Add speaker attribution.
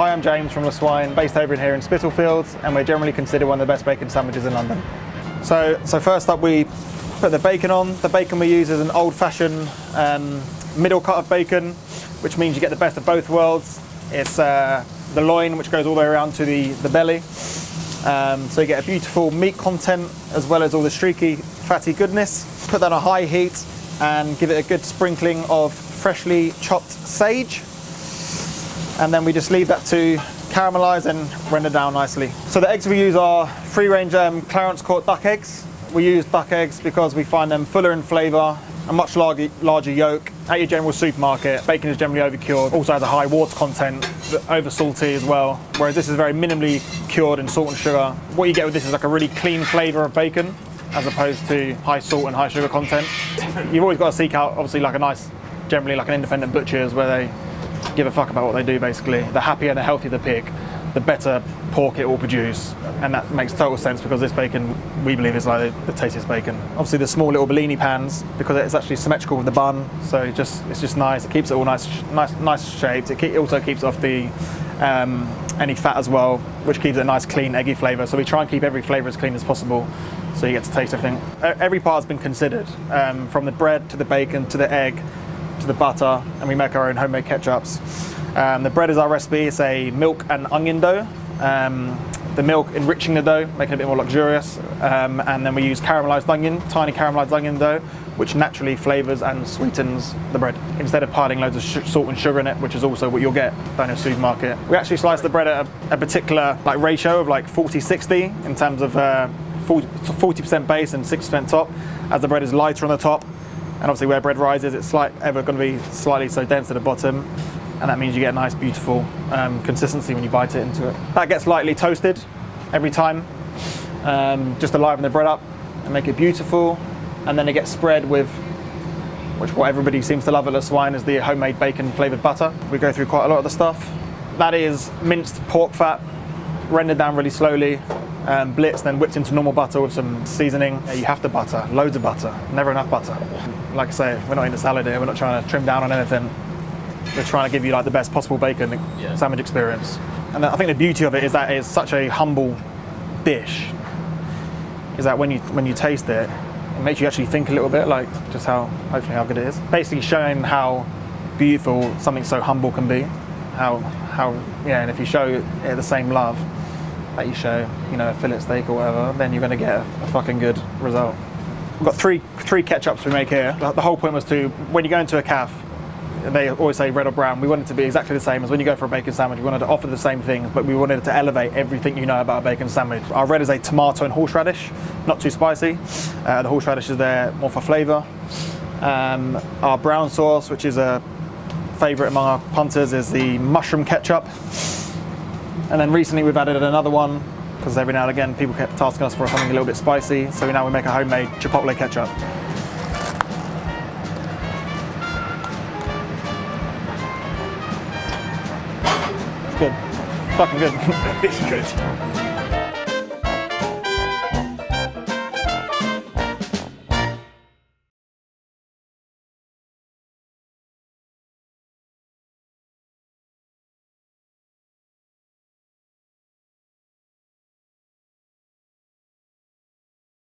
Speaker 1: Hi, I'm James from Swine, based over in here in Spitalfields, and we're generally considered one of the best bacon sandwiches in London. So first up, we put the bacon on. The bacon we use is an old-fashioned middle cut of bacon, which means you get the best of both worlds. It's the loin, which goes all the way around to the belly. So you get a beautiful meat content as well as all the streaky, fatty goodness. Put that on a high heat and give it a good sprinkling of freshly chopped sage. And then we just leave that to caramelise and render down nicely. So the eggs we use are free-range Clarence Court duck eggs. We use duck eggs because we find them fuller in flavour, a much larger yolk. At your general supermarket, bacon is generally over-cured, also has a high water content, over-salty as well, whereas this is very minimally cured in salt and sugar. What you get with this is like a really clean flavour of bacon, as opposed to high salt and high sugar content. You've always got to seek out, obviously, like a nice, generally like an independent butcher's where they give a fuck about what they do, basically. The happier and the healthier the pig, the better pork it will produce. And that makes total sense because this bacon, we believe, is like the tastiest bacon. Obviously the small little Bellini pans, because it's actually symmetrical with the bun, so it's just nice. It keeps it all nice shaped. It also keeps off the any fat as well, which keeps it a nice, clean, eggy flavour. So we try and keep every flavour as clean as possible, so you get to taste everything. Every part has been considered, from the bread to the bacon to the egg to the butter, and we make our own homemade ketchups. The bread is our recipe. It's a milk and onion dough. The milk enriching the dough, making it a bit more luxurious, and then we use caramelised onion, tiny caramelised onion dough, which naturally flavours and sweetens the bread, instead of piling loads of salt and sugar in it, which is also what you'll get down in a supermarket. We actually slice the bread at a particular ratio of like 40-60 in terms of 40% base and 6% top, as the bread is lighter on the top, and obviously where bread rises, it's ever going to be slightly so dense at the bottom. And that means you get a nice, beautiful consistency when you bite it into it. That gets lightly toasted every time, just to liven the bread up and make it beautiful. And then it gets spread with, what everybody seems to love at Swine, is the homemade bacon flavoured butter. We go through quite a lot of the stuff. That is minced pork fat, rendered down really slowly, blitzed, then whipped into normal butter with some seasoning. You have to butter, loads of butter, never enough butter. Like I say, we're not in a salad here, we're not trying to trim down on anything. We're trying to give you like the best possible bacon sandwich experience. And I think the beauty of it is that it's such a humble dish, is that when you taste it, it makes you actually think a little bit, like just hopefully how good it is. Basically showing how beautiful something so humble can be. And if you show it the same love that you show, a fillet steak or whatever, then you're going to get a fucking good result. We've got three ketchups we make here. The whole point was when you go into a cafe, they always say red or brown. We wanted it to be exactly the same as when you go for a bacon sandwich. We wanted to offer the same things, but we wanted to elevate everything you know about a bacon sandwich. Our red is a tomato and horseradish, not too spicy. The horseradish is there more for flavour. Our brown sauce, which is a favourite among our punters, is the mushroom ketchup. And then recently we've added another one, because every now and again people kept asking us for something a little bit spicy. So now we make a homemade chipotle ketchup. Good. Fucking good.
Speaker 2: It's good.